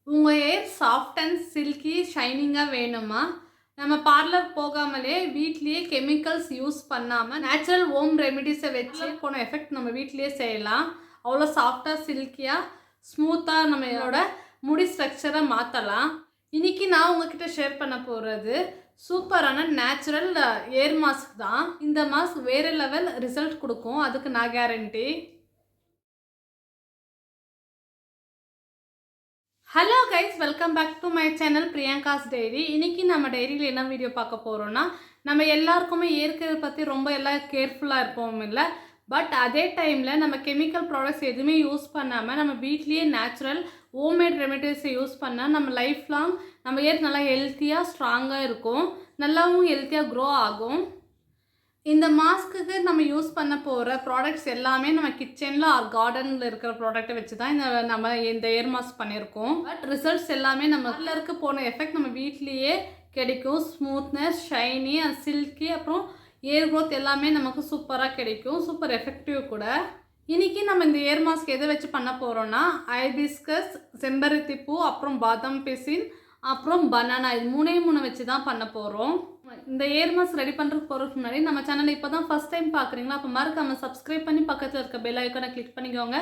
உங்கள் hair soft and silky ஷைனிங்காக வேணுமா? நம்ம பார்லர் போகாமலே வீட்லேயே கெமிக்கல்ஸ் யூஸ் பண்ணாமல் நேச்சுரல் ஹோம் ரெமிடிஸை வச்சு போன எஃபெக்ட் நம்ம வீட்லேயே செய்யலாம். அவ்வளோ சாஃப்டாக சில்கியாக ஸ்மூத்தாக நம்மளோட முடி ஸ்ட்ரக்சரை மாற்றலாம். இன்றைக்கி நான் உங்ககிட்ட ஷேர் பண்ண போகிறது சூப்பரான நேச்சுரல் ஹேர் மாஸ்க் தான். இந்த மாஸ்க் வேறு லெவல் ரிசல்ட் கொடுக்கும், அதுக்கு நான் guarantee. Hello guys, welcome back to my channel Priyanka's diary. இன்றைக்கி நம்ம டைரியில் என்ன வீடியோ பார்க்க போகிறோன்னா, நம்ம எல்லாருக்குமே இயற்கையை பற்றி ரொம்ப எல்லாம் கேர்ஃபுல்லாக இருப்போம் இல்லை. பட் அதே டைமில் நம்ம கெமிக்கல் ப்ராடக்ட்ஸ் எதுவுமே யூஸ் பண்ணாமல் நம்ம வீட்லேயே நேச்சுரல் ஹோம்மேட் ரெமெடிஸை யூஸ் பண்ணால் நம்ம லைஃப் லாங் நம்ம ஹேர் நல்லா ஹெல்த்தியாக ஸ்ட்ராங்காக இருக்கும், நல்லாவும் ஹெல்த்தியாக க்ரோ ஆகும். இந்த மாஸ்க்குக்கு நம்ம யூஸ் பண்ண போகிற ப்ராடக்ட்ஸ் எல்லாமே நம்ம கிச்சனில் ஆர் கார்டனில் இருக்கிற ப்ராடக்ட்டை வச்சு தான் இந்த ஹேர் மாஸ்க் பண்ணியிருக்கோம். பட் ரிசல்ட்ஸ் எல்லாமே நம்ம பார்லருக்கு போன எஃபெக்ட் நம்ம வீட்லேயே கிடைக்கும். ஸ்மூத்னஸ், ஷைனி அண்ட் சில்கி, அப்புறம் ஹேர் க்ரோத் எல்லாமே நமக்கு சூப்பராக கிடைக்கும். சூப்பர் எஃபெக்டிவ் கூட. இன்றைக்கி நம்ம இந்த ஹேர் மாஸ்க் எதை வச்சு பண்ண போகிறோன்னா, ஹைபிஸ்கஸ், செம்பருத்தி பூ, அப்புறம் பாதாம் பிசின், அப்புறம் பனானா, இது மூணு வச்சு தான் பண்ண போகிறோம். இந்த ஹேர் மாஸ்க் ரெடி பண்ணுறதுக்கு போகிறதுக்கு முன்னாடி நம்ம சேனலை இப்போ தான் ஃபஸ்ட் டைம் பார்க்குறீங்களா, அப்போ மறக்காமல் சப்ஸ்கிரைப் பண்ணி பக்கத்தில் இருக்க பெல் ஐக்கானை கிளிக் பண்ணிக்கோங்க.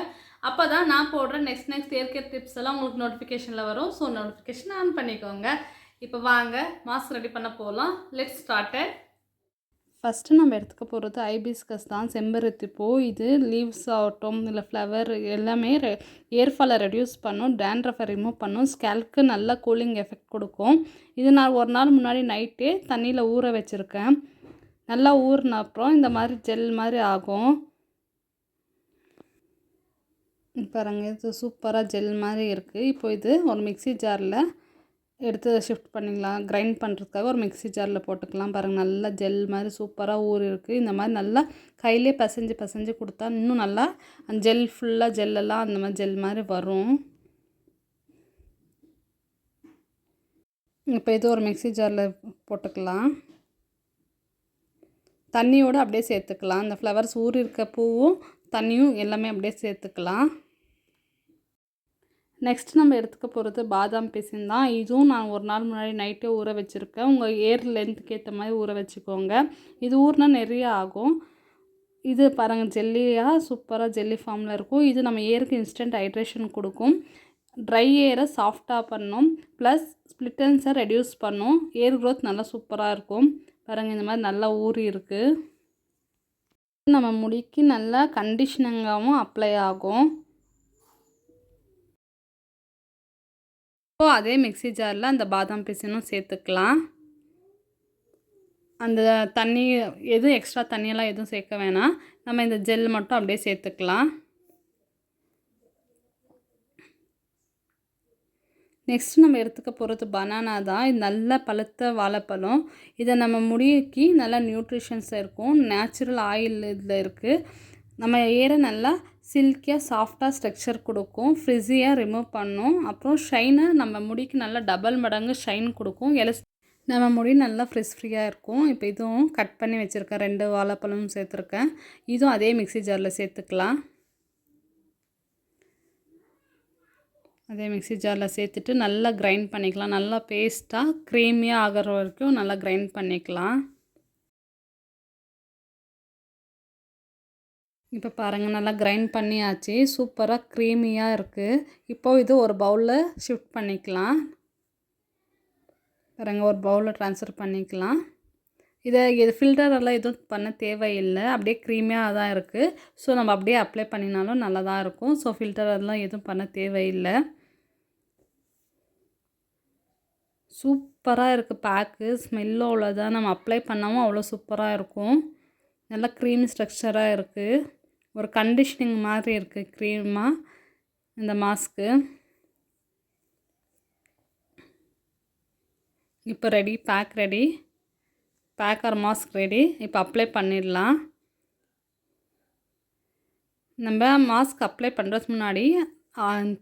அப்போ தான் நான் போடுற நெக்ஸ்ட் ஹேர் கேர் டிப்ஸ் எல்லாம் உங்களுக்கு நோட்டிஃபிகேஷனில் வரும். ஸோ நோட்டிஃபிகேஷன் ஆன் பண்ணிக்கோங்க. இப்போ வாங்க மாஸ்க் ரெடி பண்ண போகலாம். Let's start. ஃபஸ்ட்டு நம்ம எடுத்துக்க போகிறது ஹைபிஸ்கஸ் தான், செம்பருத்தி பூ. இது லீவ்ஸ் ஆகட்டும் இல்லை ஃப்ளவர் எல்லாமே ஹேர் ஃபாலை ரெடியூஸ் பண்ணும், டேண்ட்ரஃபை ரிமூவ் பண்ணும், ஸ்கேல்க்கு நல்லா கூலிங் எஃபெக்ட் கொடுக்கும். இது நான் ஒரு நாள் முன்னாடி நைட்டே தண்ணியில் ஊற வச்சுருக்கேன். நல்லா ஊறின அப்புறம் இந்த மாதிரி ஜெல் மாதிரி ஆகும். பாருங்கள், இது சூப்பராக ஜெல் மாதிரி இருக்குது. இப்போ இது ஒரு மிக்ஸி ஜாரில் எடுத்து ஷிஃப்ட் பண்ணிக்கலாம். கிரைண்ட் பண்ணுறதுக்காக ஒரு மிக்ஸி ஜாரில் போட்டுக்கலாம். பாருங்கள், நல்லா ஜெல் மாதிரி சூப்பராக ஊறி இருக்குது. இந்த மாதிரி நல்லா கையிலே பசைஞ்சு கொடுத்தா இன்னும் நல்லா அந்த ஜெல் ஃபுல்லாக ஜெல்லெல்லாம் அந்த மாதிரி ஜெல் மாதிரி வரும். இப்போ இது ஒரு மிக்ஸி ஜாரில் போட்டுக்கலாம். தண்ணியோடு அப்படியே சேர்த்துக்கலாம். அந்த ஃப்ளவர்ஸ் ஊறி இருக்க பூவும் தண்ணியும் எல்லாமே அப்படியே சேர்த்துக்கலாம். நெக்ஸ்ட் நம்ம எடுத்துக்க போகிறது பாதாம் பிசின் தான். இதுவும் நான் ஒரு நாள் முன்னாடி நைட்டே ஊற வச்சுருக்கேன். உங்கள் ஹேர் லென்த்துக்கு ஏற்ற மாதிரி ஊற வச்சுக்கோங்க. இது ஊறினா நிறைய ஆகும். இது பாருங்கள், ஜெல்லியாக சூப்பராக ஜெல்லி ஃபார்மில் இருக்கும். இது நம்ம ஹேருக்கு இன்ஸ்டன்ட் ஹைட்ரேஷன் கொடுக்கும், ட்ரை ஹேரை சாஃப்டாக பண்ணும், ப்ளஸ் ஸ்ப்ளிட்டன்ஸை ரெடியூஸ் பண்ணும். ஹேர் க்ரோத் நல்லா சூப்பராக இருக்கும். பாருங்கள், இந்த மாதிரி நல்லா ஊறி இருக்குது. நம்ம முடிக்கு நல்லா கண்டிஷனிங்காகவும் அப்ளை ஆகும். இப்போ அதே மிக்ஸி ஜாரில் அந்த பாதாம் பிசினும் சேர்த்துக்கலாம். அந்த தண்ணி எதுவும் எக்ஸ்ட்ரா தண்ணியெல்லாம் எதுவும் சேர்க்க வேணாம். நம்ம இந்த ஜெல் மட்டும் அப்படியே சேர்த்துக்கலாம். நெக்ஸ்ட் நம்ம எடுத்துக்க போகிறது பனானா தான். இது நல்ல பழுத்த வாழைப்பழம். இதை நம்ம முடிக்கு நல்லா நியூட்ரிஷன்ஸ் இருக்கும், நேச்சுரல் ஆயில் இதில் இருக்குது. நம்ம ஹேரை நல்லா சில்கியாக சாஃப்டாக ஸ்ட்ரக்சர் கொடுக்கும், ஃப்ரிஸியாக ரிமூவ் பண்ணும், அப்புறம் ஷைனை நம்ம முடிக்கு நல்லா டபுள் மடங்கு ஷைன் கொடுக்கும். நம்ம முடி நல்லா ஃப்ரியாக இருக்கும். இப்போ இதுவும் கட் பண்ணி வச்சுருக்கேன், 2 வாழைப்பழமும் சேர்த்துருக்கேன். இதுவும் அதே மிக்ஸி ஜாரில் சேர்த்துக்கலாம். அதே மிக்ஸி ஜாரில் சேர்த்துட்டு நல்லா கிரைண்ட் பண்ணிக்கலாம். நல்லா பேஸ்ட்டாக க்ரீமியாக ஆகிற வரைக்கும் நல்லா கிரைண்ட் பண்ணிக்கலாம். இப்போ பாருங்கள், நல்லா கிரைண்ட் பண்ணியாச்சு. சூப்பராக க்ரீமியாக இருக்குது. இப்போது இது ஒரு பவுலில் ஷிஃப்ட் பண்ணிக்கலாம். பாருங்கள், ஒரு பவுலில் ட்ரான்ஸ்ஃபர் பண்ணிக்கலாம். இது ஃபில்டரெல்லாம் எதுவும் பண்ண தேவையில்லை, அப்படியே க்ரீமியாக தான் இருக்குது. ஸோ நம்ம அப்படியே அப்ளை பண்ணினாலும் நல்லா தான் இருக்கும். ஸோ ஃபில்டர் அதெல்லாம் எதுவும் பண்ண தேவையில்லை. சூப்பராக இருக்குது பேக்கு. ஸ்மெல்லும் அவ்வளோதான். நம்ம அப்ளை பண்ணாமல் அவ்வளோ சூப்பராக இருக்கும். நல்லா க்ரீமி ஸ்ட்ரக்சராக இருக்குது. ஒரு கண்டிஷனிங் மாதிரி இருக்குது க்ரீமாக இந்த மாஸ்க்கு. இப்போ ready, pack or mask ready. இப்போ அப்ளை பண்ணிடலாம். நம்ம மாஸ்க் அப்ளை பண்ணுறதுக்கு முன்னாடி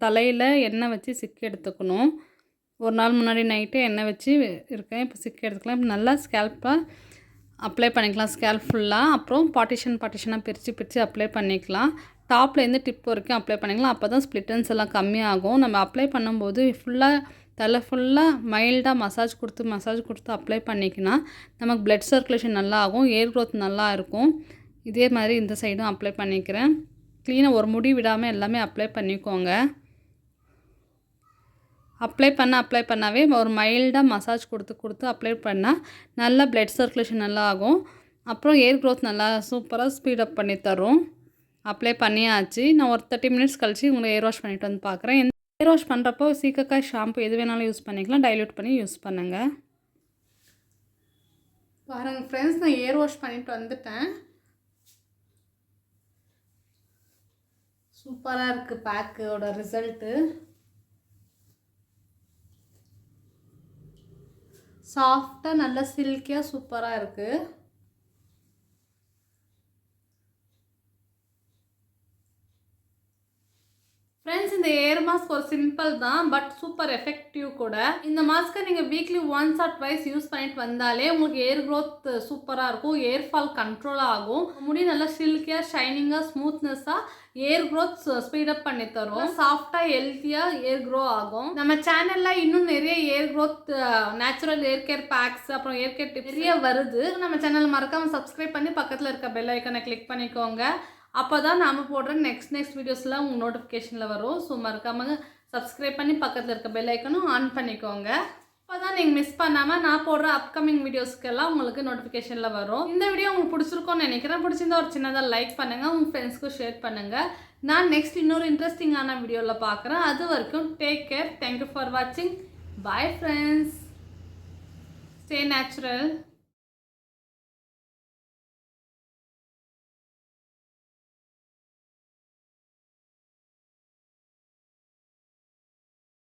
தலையில் எண்ணெய் வச்சு சிக்கி எடுத்துக்கணும். ஒரு நாள் முன்னாடி நைட்டு எண்ணெய் வச்சு இருக்கேன். இப்போ சிக்கி எடுத்துக்கலாம். இப்போ நல்லா ஸ்கேல்பாக அப்ளை பண்ணிக்கலாம், ஸ்கேல்ப் ஃபுல்லாக. அப்புறம் பார்ட்டிஷனாக பிரித்து அப்ளை பண்ணிக்கலாம். டாப்லேருந்து டிப் வரைக்கும் அப்ளை பண்ணிக்கலாம். அப்போ தான் ஸ்ப்ளிட்டன்ஸ் எல்லாம் கம்மியாகும். நம்ம அப்ளை பண்ணும்போது தலை ஃபுல்லாக மைல்டாக மசாஜ் கொடுத்து அப்ளை பண்ணிக்கினா நமக்கு பிளட் சர்க்குலேஷன் நல்லா ஆகும், ஏர் க்ரோத் நல்லா இருக்கும். இதே மாதிரி இந்த சைடும் அப்ளை பண்ணிக்கிறேன். க்ளீனாக ஒரு முடி விடாமல் எல்லாமே அப்ளை பண்ணிக்கோங்க. அப்ளை பண்ணாவே ஒரு மைல்டாக மசாஜ் கொடுத்து அப்ளை பண்ணால் நல்லா பிளட் சர்க்குலேஷன் நல்லா ஆகும். அப்புறம் ஏர் க்ரோத் நல்லா சூப்பராக ஸ்பீடப் பண்ணி தரும். அப்ளை பண்ணியாச்சு. நான் ஒரு 30 மினிட்ஸ் கழிச்சு உங்களை ஏர் வாஷ் பண்ணிவிட்டு வந்து பார்க்குறேன். ஏர் வாஷ் பண்ணுறப்போ சீக்காக்காய் ஷாம்பு எது வேணாலும் யூஸ் பண்ணிக்கலாம், டைல்யூட் பண்ணி யூஸ் பண்ணுங்கள். பாருங்கள் ஃப்ரெண்ட்ஸ், நான் ஏர் வாஷ் பண்ணிவிட்டு வந்துட்டேன். சூப்பராக இருக்குது பேக்கோட ரிசல்ட்டு. சாஃப்டாக நல்லா சில்கியாக சூப்பராக இருக்குது. ஃப்ரெண்ட்ஸ், இந்த ஏர் மாஸ்க் ஒரு சிம்பிள் தான், பட் சூப்பர் எஃபெக்டிவ் கூட. இந்த மாஸ்க்கை நீங்கள் weekly once R twice use பண்ணிட்டு வந்தாலே உங்களுக்கு ஏர் க்ரோத் சூப்பராக இருக்கும், ஏர் ஃபால் கண்ட்ரோல் ஆகும், முடி நல்லா சில்கியாக ஷைனிங்காக ஸ்மூத்னஸாக ஏர் க்ரோத் ஸ்பீடப் பண்ணி தரும், சாஃப்டாக ஹெல்த்தியாக ஏர் க்ரோ ஆகும். நம்ம சேனலில் இன்னும் நிறைய ஏர் க்ரோத் நேச்சுரல் ஏர் கேர் பேக்ஸ் அப்புறம் ஏர் கேர் டிப்ஸ் நிறைய வருது. நம்ம சேனல் மறக்காமல் சப்ஸ்கிரைப் பண்ணி பக்கத்தில் இருக்க பெல் ஐக்கனை கிளிக் பண்ணிக்கோங்க. அப்போ தான் நாம் போடுற நெக்ஸ்ட் வீடியோஸ்லாம் உங்கள் நோட்டிஃபிகேஷனில் வரும். ஸோ மறக்காமல் சப்ஸ்கிரைப் பண்ணி பக்கத்தில் இருக்க பெல் ஐக்கனும் ஆன் பண்ணிக்கோங்க. அப்போ தான் நீங்கள் மிஸ் பண்ணாமல் நான் போடுற அப்கமிங் வீடியோஸ்க்கெல்லாம் உங்களுக்கு நோட்டிஃபிகேஷனில் வரும். இந்த வீடியோ உங்களுக்கு பிடிச்சிருக்கோன்னு நினைக்கிறேன். பிடிச்சிருந்தா ஒரு சின்னதாக லைக் பண்ணுங்கள், உங்கள் ஃப்ரெண்ட்ஸ்க்கும் ஷேர் பண்ணுங்கள். நான் நெக்ஸ்ட் இன்னொரு இன்ட்ரெஸ்டிங்கான வீடியோவில் பார்க்குறேன். அது வரைக்கும் டேக் கேர். தேங்க்யூ ஃபார் வாட்சிங். Bye friends. Stay natural.